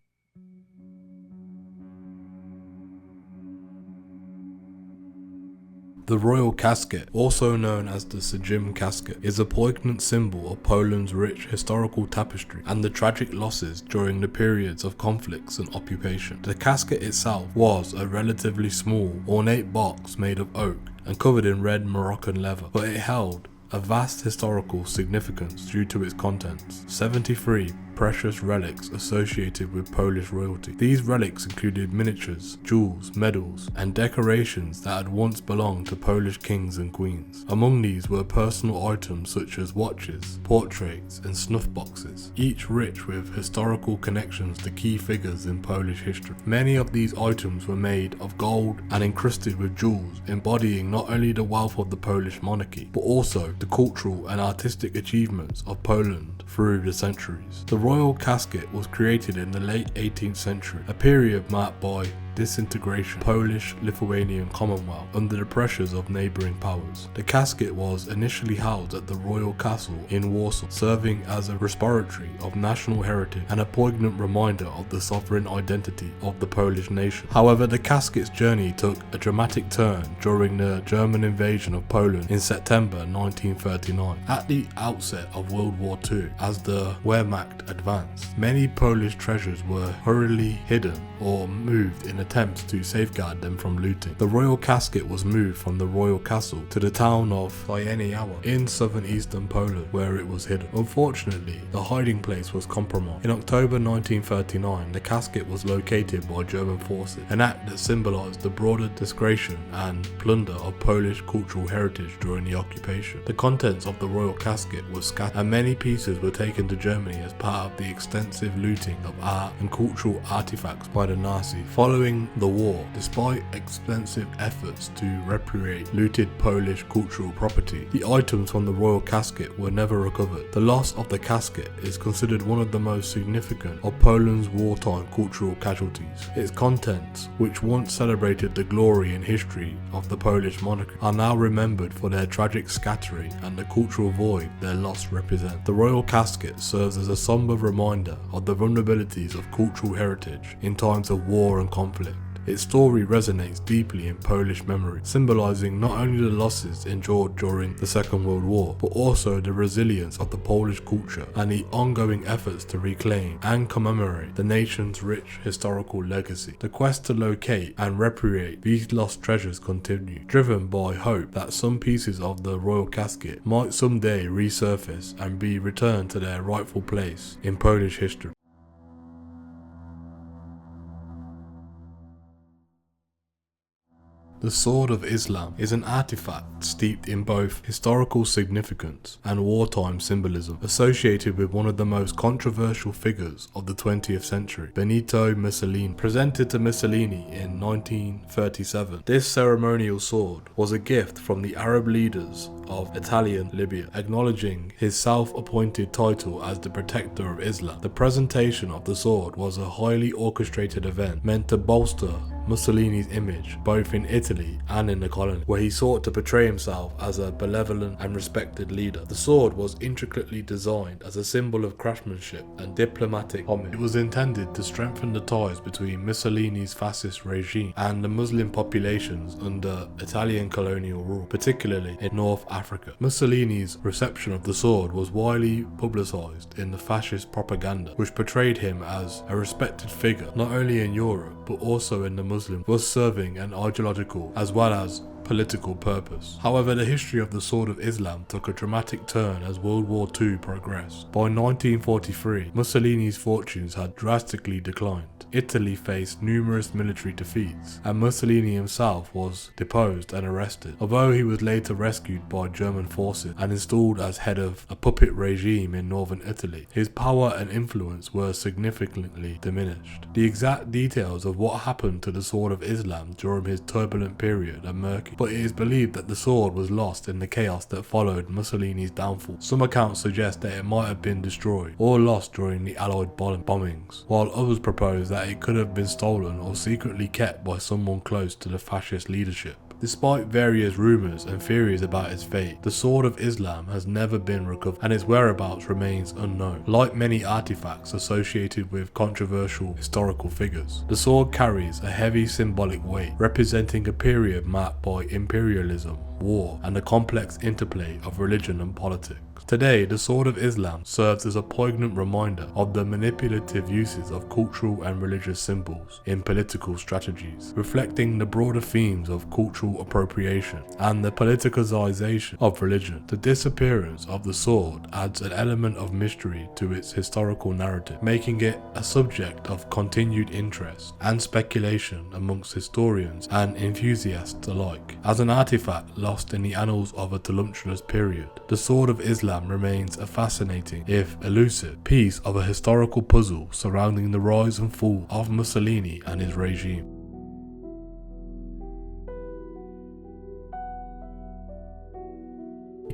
The royal casket, also known as the Sejm casket, is a poignant symbol of Poland's rich historical tapestry and the tragic losses during the periods of conflicts and occupation. The casket itself was a relatively small, ornate box made of oak and covered in red Moroccan leather, but it held a vast historical significance due to its contents. 73 precious relics associated with Polish royalty. These relics included miniatures, jewels, medals, and decorations that had once belonged to Polish kings and queens. Among these were personal items such as watches, portraits, and snuff boxes, each rich with historical connections to key figures in Polish history. Many of these items were made of gold and encrusted with jewels, embodying not only the wealth of the Polish monarchy, but also the cultural and artistic achievements of Poland through the centuries. The royal casket was created in the late 18th century, a period marked by disintegration, Polish-Lithuanian Commonwealth under the pressures of neighbouring powers. The casket was initially housed at the royal castle in Warsaw, serving as a repository of national heritage and a poignant reminder of the sovereign identity of the Polish nation. However, the casket's journey took a dramatic turn during the German invasion of Poland in September 1939. At the outset of World War II, as the Wehrmacht advanced, many Polish treasures were hurriedly hidden or moved in attempts to safeguard them from looting. The royal casket was moved from the royal castle to the town of Phoenicia in southeastern Poland, where it was hidden. Unfortunately, the hiding place was compromised. In October 1939, the casket was located by German forces, an act that symbolized the broader disgregation and plunder of Polish cultural heritage during the occupation. The contents of the royal casket were scattered, and many pieces were taken to Germany as part of the extensive looting of art and cultural artifacts by the Nazis. Following the war, despite extensive efforts to repatriate looted Polish cultural property, the items from the royal casket were never recovered. The loss of the casket is considered one of the most significant of Poland's wartime cultural casualties. Its contents, which once celebrated the glory and history of the Polish monarchy, are now remembered for their tragic scattering and the cultural void their loss represents. The royal casket serves as a somber reminder of the vulnerabilities of cultural heritage in times of war and conflict. Its story resonates deeply in Polish memory, symbolizing not only the losses endured during the Second World War, but also the resilience of the Polish culture and the ongoing efforts to reclaim and commemorate the nation's rich historical legacy. The quest to locate and repatriate these lost treasures continue, driven by hope that some pieces of the royal casket might someday resurface and be returned to their rightful place in Polish history. The Sword of Islam is an artifact steeped in both historical significance and wartime symbolism, associated with one of the most controversial figures of the 20th century, Benito Mussolini. Presented to Mussolini in 1937, this ceremonial sword was a gift from the Arab leaders of Italian Libya, acknowledging his self-appointed title as the protector of Islam. The presentation of the sword was a highly orchestrated event meant to bolster Mussolini's image, both in Italy and in the colony, where he sought to portray himself as a benevolent and respected leader. The sword was intricately designed as a symbol of craftsmanship and diplomatic homage. It was intended to strengthen the ties between Mussolini's fascist regime and the Muslim populations under Italian colonial rule, particularly in North Africa. Mussolini's reception of the sword was widely publicized in the fascist propaganda, which portrayed him as a respected figure not only in Europe but also in the Muslim, was serving an ideological as well as political purpose. However, the history of the Sword of Islam took a dramatic turn as World War II progressed. By 1943, Mussolini's fortunes had drastically declined. Italy faced numerous military defeats, and Mussolini himself was deposed and arrested, although he was later rescued by German forces and installed as head of a puppet regime in northern Italy. His power and influence were significantly diminished. The exact details of what happened to the Sword of Islam during his turbulent period are murky, but it is believed that the sword was lost in the chaos that followed Mussolini's downfall. Some accounts suggest that it might have been destroyed or lost during the Allied bombings, while others propose that it could have been stolen or secretly kept by someone close to the fascist leadership. Despite various rumours and theories about its fate, the Sword of Islam has never been recovered and its whereabouts remains unknown. Like many artifacts associated with controversial historical figures, the sword carries a heavy symbolic weight, representing a period marked by imperialism, war, and the complex interplay of religion and politics. Today, the Sword of Islam serves as a poignant reminder of the manipulative uses of cultural and religious symbols in political strategies, reflecting the broader themes of cultural appropriation and the politicization of religion. The disappearance of the sword adds an element of mystery to its historical narrative, making it a subject of continued interest and speculation amongst historians and enthusiasts alike. As an artifact lost in the annals of a tumultuous period, the Sword of Islam remains a fascinating, if elusive, piece of a historical puzzle surrounding the rise and fall of Mussolini and his regime.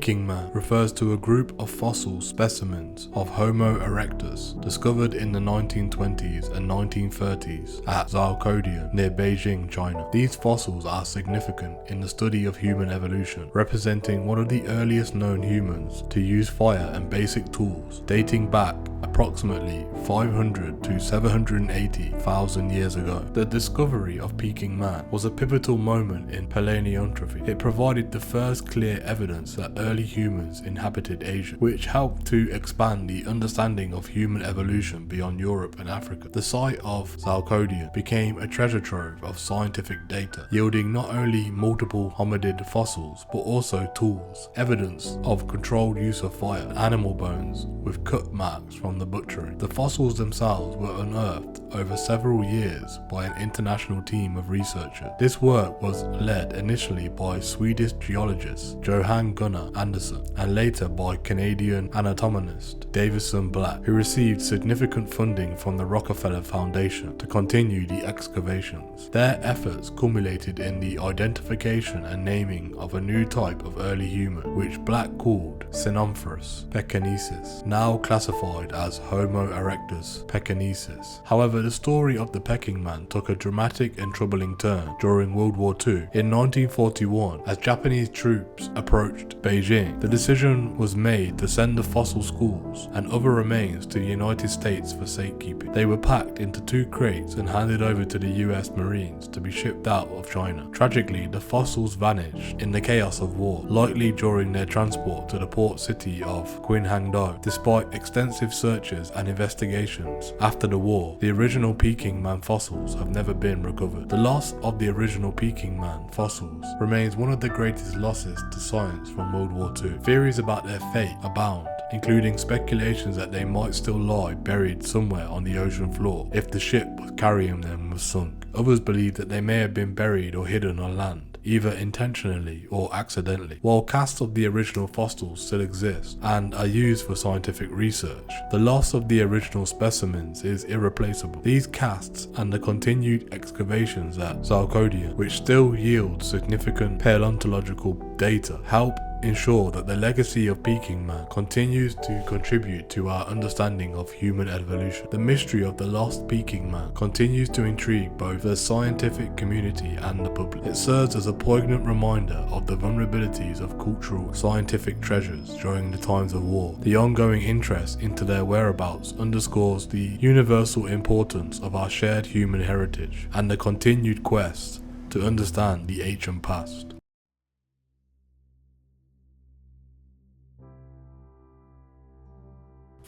Peking Man refers to a group of fossil specimens of Homo erectus discovered in the 1920s and 1930s at Zhaokodian near Beijing, China. These fossils are significant in the study of human evolution, representing one of the earliest known humans to use fire and basic tools, dating back approximately 500 to 780,000 years ago. The discovery of Peking Man was a pivotal moment in paleontology. It provided the first clear evidence that early humans inhabited Asia, which helped to expand the understanding of human evolution beyond Europe and Africa. The site of Zhaokodian became a treasure trove of scientific data, yielding not only multiple hominid fossils, but also tools, evidence of controlled use of fire, and animal bones with cut marks from the butchery. The fossils themselves were unearthed over several years by an international team of researchers. This work was led initially by Swedish geologist Johan Gunnar Anderson and later by Canadian anatomist Davison Black, who received significant funding from the Rockefeller Foundation to continue the excavations. Their efforts culminated in the identification and naming of a new type of early human, which Black called Sinomphorus pekinensis, now classified as as Homo erectus pekinensis. However, the story of the Peking man took a dramatic and troubling turn during World War II. In 1941, as Japanese troops approached Beijing, the decision was made to send the fossil skulls and other remains to the United States for safekeeping. They were packed into 2 crates and handed over to the US Marines to be shipped out of China. Tragically, the fossils vanished in the chaos of war, likely during their transport to the port city of Qinghangdo. Despite extensive searches and investigations after the war, the original Peking man fossils have never been recovered. The loss of the original Peking man fossils remains one of the greatest losses to science from World War II. Theories about their fate abound, including speculations that they might still lie buried somewhere on the ocean floor if the ship carrying them was sunk. Others believe that they may have been buried or hidden on land, either intentionally or accidentally. While casts of the original fossils still exist and are used for scientific research, the loss of the original specimens is irreplaceable. These casts and the continued excavations at Zalcodian, which still yield significant paleontological data, help ensure that the legacy of Peking man continues to contribute to our understanding of human evolution. The mystery of the lost Peking man continues to intrigue both the scientific community and the public. It serves as a poignant reminder of the vulnerabilities of cultural scientific treasures during the times of war. The ongoing interest into their whereabouts underscores the universal importance of our shared human heritage and the continued quest to understand the ancient past.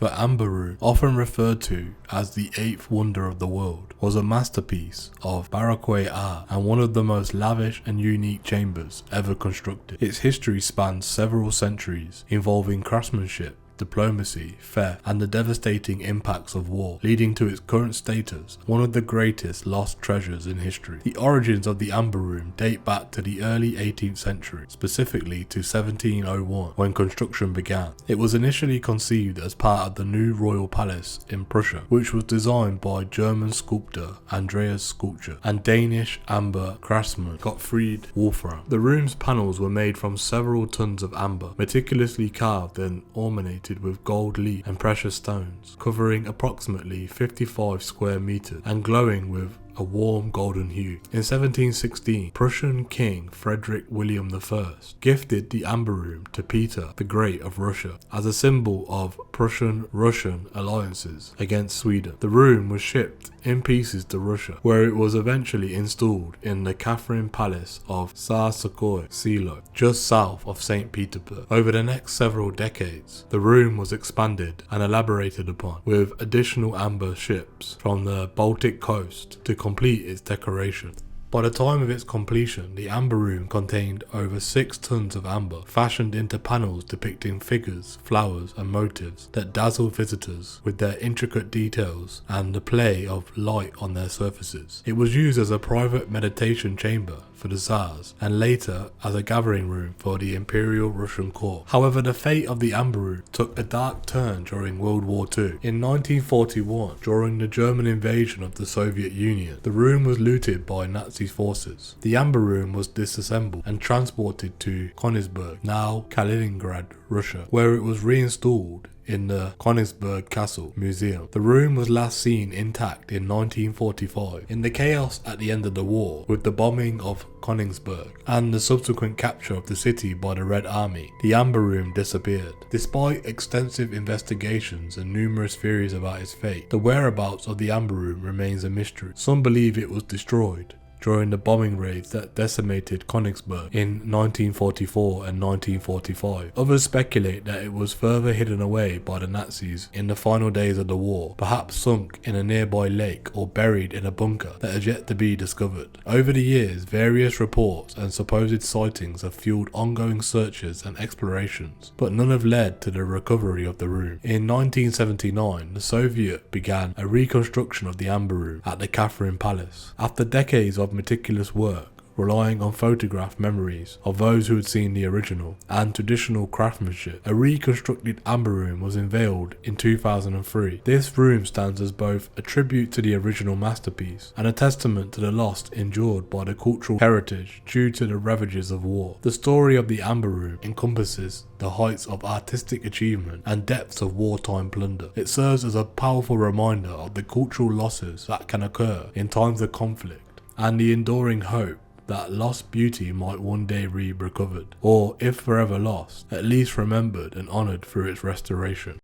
The Amber Room, often referred to as the 8th wonder of the world, was a masterpiece of Baroque art and one of the most lavish and unique chambers ever constructed. Its history spans several centuries, involving craftsmanship, diplomacy, theft, and the devastating impacts of war, leading to its current status one of the greatest lost treasures in history. The origins of the Amber Room date back to the early 18th century, specifically to 1701, when construction began. It was initially conceived as part of the new royal palace in Prussia, which was designed by German sculptor Andreas Sculpture and Danish amber craftsman Gottfried Wolfram. The room's panels were made from several tons of amber, meticulously carved and ornamented with gold leaf and precious stones, covering approximately 55 square meters and glowing with a warm golden hue. In 1716, Prussian King Frederick William I gifted the Amber Room to Peter the Great of Russia as a symbol of Prussian-Russian alliances against Sweden. The room was shipped in pieces to Russia, where it was eventually installed in the Catherine Palace of Tsarskoye Selo, just south of St. Petersburg. Over the next several decades, the room was expanded and elaborated upon, with additional amber ships from the Baltic coast to complete its decoration. By the time of its completion, the Amber Room contained over 6 tons of amber, fashioned into panels depicting figures, flowers, and motifs that dazzled visitors with their intricate details and the play of light on their surfaces. It was used as a private meditation chamber for the Tsars, and later as a gathering room for the Imperial Russian Court. However, the fate of the Amber Room took a dark turn during World War II. In 1941, during the German invasion of the Soviet Union, the room was looted by Nazi forces. The Amber Room was disassembled and transported to Königsberg, now Kaliningrad, Russia, where it was reinstalled in the Königsberg Castle Museum. The room was last seen intact in 1945. In the chaos at the end of the war, with the bombing of Königsberg and the subsequent capture of the city by the Red Army, the Amber Room disappeared. Despite extensive investigations and numerous theories about its fate, the whereabouts of the Amber Room remains a mystery. Some believe it was destroyed during the bombing raids that decimated Königsberg in 1944 and 1945. Others speculate that it was further hidden away by the Nazis in the final days of the war, perhaps sunk in a nearby lake or buried in a bunker that has yet to be discovered. Over the years, various reports and supposed sightings have fueled ongoing searches and explorations, but none have led to the recovery of the room. In 1979, the Soviet began a reconstruction of the Amber Room at the Catherine Palace. After decades of meticulous work, relying on photograph memories of those who had seen the original and traditional craftsmanship. A reconstructed amber room was unveiled in 2003. This room stands as both a tribute to the original masterpiece and a testament to the loss endured by the cultural heritage due to the ravages of war. The story of the amber room encompasses the heights of artistic achievement and depths of wartime plunder. It serves as a powerful reminder of the cultural losses that can occur in times of conflict and the enduring hope that lost beauty might one day be recovered, or if forever lost, at least remembered and honoured through its restoration.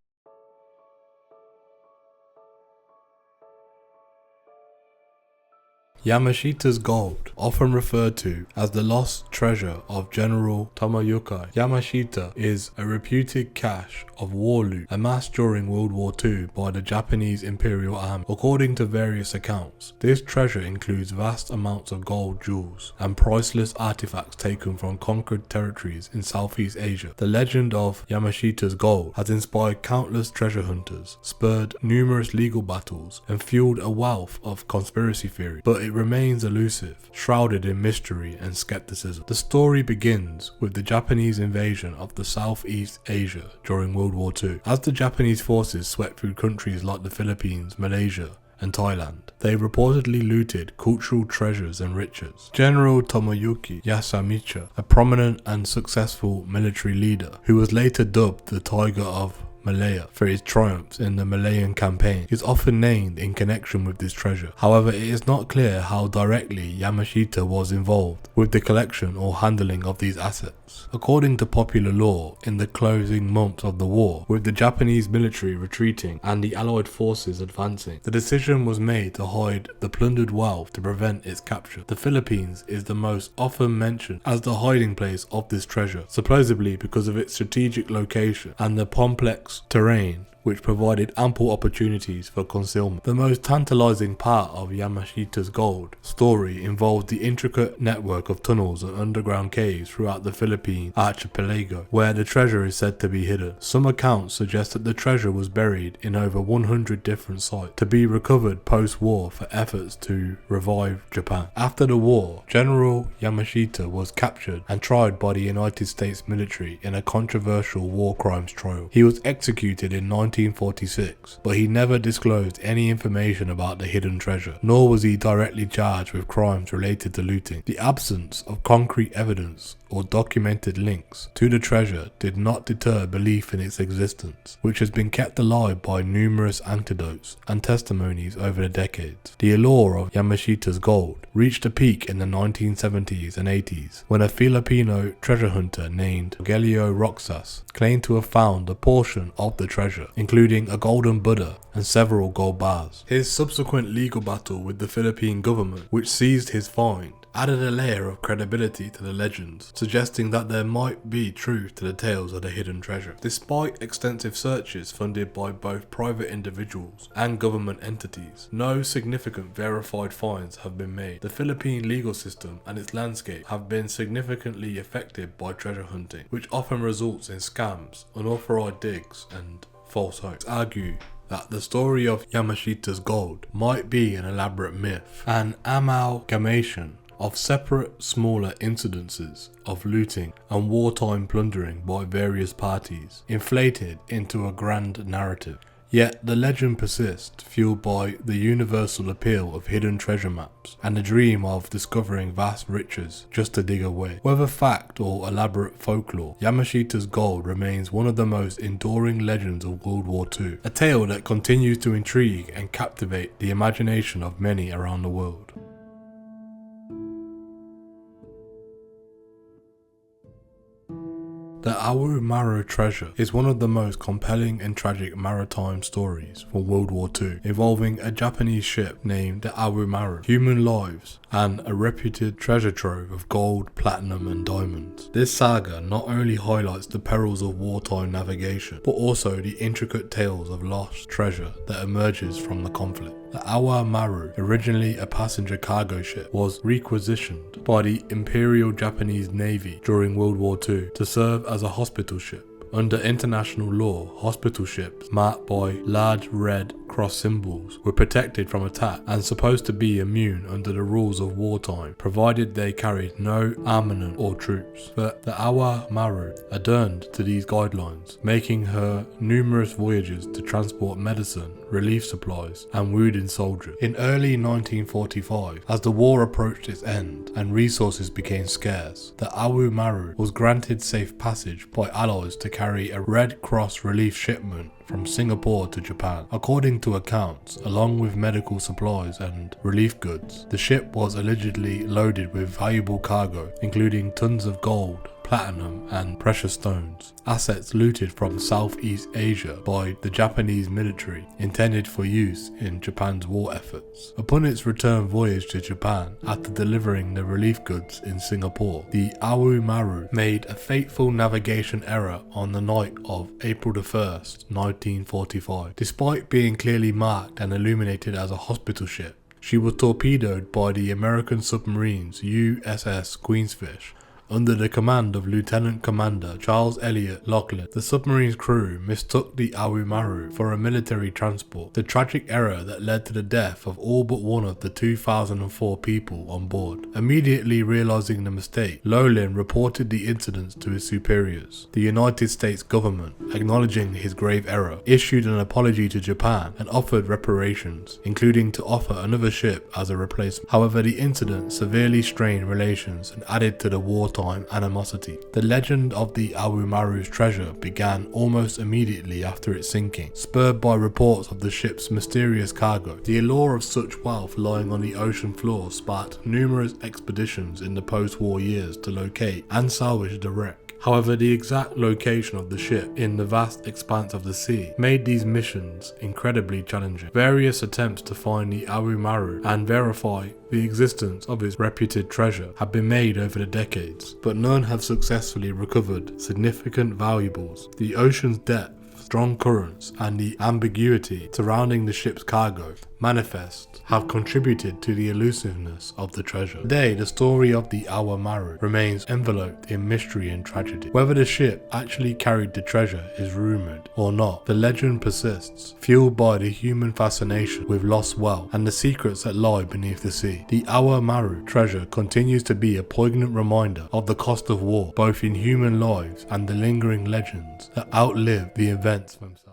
Yamashita's gold, often referred to as the lost treasure of General Tomoyuki Yamashita, is a reputed cache of war loot amassed during World War II by the Japanese Imperial Army. According to various accounts, this treasure includes vast amounts of gold jewels and priceless artifacts taken from conquered territories in Southeast Asia. The legend of Yamashita's gold has inspired countless treasure hunters, spurred numerous legal battles, and fueled a wealth of conspiracy theories, but it remains elusive, shrouded in mystery and skepticism. The story begins with the Japanese invasion of the Southeast Asia during World War II. As the Japanese forces swept through countries like the Philippines, Malaysia, and Thailand, they reportedly looted cultural treasures and riches. General Tomoyuki Yasamicha, a prominent and successful military leader who was later dubbed the Tiger of Malaya for his triumphs in the Malayan campaign, is often named in connection with this treasure. However, it is not clear how directly Yamashita was involved with the collection or handling of these assets. According to popular lore, in the closing months of the war, with the Japanese military retreating and the Allied forces advancing, the decision was made to hide the plundered wealth to prevent its capture. The Philippines is the most often mentioned as the hiding place of this treasure, supposedly because of its strategic location and the complex terrain which provided ample opportunities for concealment. The most tantalizing part of Yamashita's gold story involved the intricate network of tunnels and underground caves throughout the Philippine archipelago, where the treasure is said to be hidden. Some accounts suggest that the treasure was buried in over 100 different sites to be recovered post-war for efforts to revive Japan. After the war, General Yamashita was captured and tried by the United States military in a controversial war crimes trial. He was executed in 1946, but he never disclosed any information about the hidden treasure, nor was he directly charged with crimes related to looting. The absence of concrete evidence or documented links to the treasure did not deter belief in its existence, which has been kept alive by numerous anecdotes and testimonies over the decades. The allure of Yamashita's gold reached a peak in the 1970s and 80s when a Filipino treasure hunter named Rogelio Roxas claimed to have found a portion of the treasure, including a golden Buddha and several gold bars. His subsequent legal battle with the Philippine government, which seized his find, added a layer of credibility to the legends, suggesting that there might be truth to the tales of the hidden treasure. Despite extensive searches funded by both private individuals and government entities, no significant verified finds have been made. The Philippine legal system and its landscape have been significantly affected by treasure hunting, which often results in scams, unauthorized digs, and false hopes. Argue that the story of Yamashita's gold might be an elaborate myth, an amalgamation of separate smaller incidences of looting and wartime plundering by various parties, inflated into a grand narrative. Yet the legend persists, fueled by the universal appeal of hidden treasure maps and the dream of discovering vast riches just to dig away. Whether fact or elaborate folklore, Yamashita's gold remains one of the most enduring legends of World War II, a tale that continues to intrigue and captivate the imagination of many around the world. The Awamaro treasure is one of the most compelling and tragic maritime stories from World War II, involving a Japanese ship named the Awamaro, human lives, and a reputed treasure trove of gold, platinum, and diamonds. This saga not only highlights the perils of wartime navigation, but also the intricate tales of lost treasure that emerges from the conflict. The Awamaru, originally a passenger cargo ship, was requisitioned by the Imperial Japanese Navy during World War II to serve as a hospital ship. Under international law, hospital ships marked by large red crosses cross symbols were protected from attack and supposed to be immune under the rules of wartime, provided they carried no armament or troops. But the Awa Maru adhered to these guidelines, making her numerous voyages to transport medicine, relief supplies, and wounded soldiers. In early 1945, as the war approached its end and resources became scarce, the Awa Maru was granted safe passage by Allies to carry a Red Cross relief shipment from Singapore to Japan. According to accounts, along with medical supplies and relief goods, the ship was allegedly loaded with valuable cargo, including tons of gold, platinum, and precious stones, assets looted from Southeast Asia by the Japanese military, intended for use in Japan's war efforts. Upon its return voyage to Japan, after delivering the relief goods in Singapore, the Awa Maru made a fateful navigation error on the night of April 1st, 1945. Despite being clearly marked and illuminated as a hospital ship, she was torpedoed by the American submarines USS Queensfish, under the command of Lieutenant Commander Charles Elliott Laughlin. The submarine's crew mistook the Awa Maru for a military transport, the tragic error that led to the death of all but one of the 2,004 people on board. Immediately realizing the mistake, Laughlin reported the incidents to his superiors. The United States government, acknowledging his grave error, issued an apology to Japan and offered reparations, including to offer another ship as a replacement. However, the incident severely strained relations and added to the wartime animosity. The legend of the Awa Maru's treasure began almost immediately after its sinking, spurred by reports of the ship's mysterious cargo. The allure of such wealth lying on the ocean floor sparked numerous expeditions in the post-war years to locate and salvage the wreck. However, the exact location of the ship in the vast expanse of the sea made these missions incredibly challenging. Various attempts to find the Awa Maru and verify the existence of its reputed treasure have been made over the decades, but none have successfully recovered significant valuables. The ocean's depth, strong currents, and the ambiguity surrounding the ship's cargo manifest have contributed to the elusiveness of the treasure. Today, the story of the Awa Maru remains enveloped in mystery and tragedy. Whether the ship actually carried the treasure is rumoured or not, the legend persists, fueled by the human fascination with lost wealth and the secrets that lie beneath the sea. The Awa Maru treasure continues to be a poignant reminder of the cost of war, both in human lives and the lingering legends that outlive the events themselves.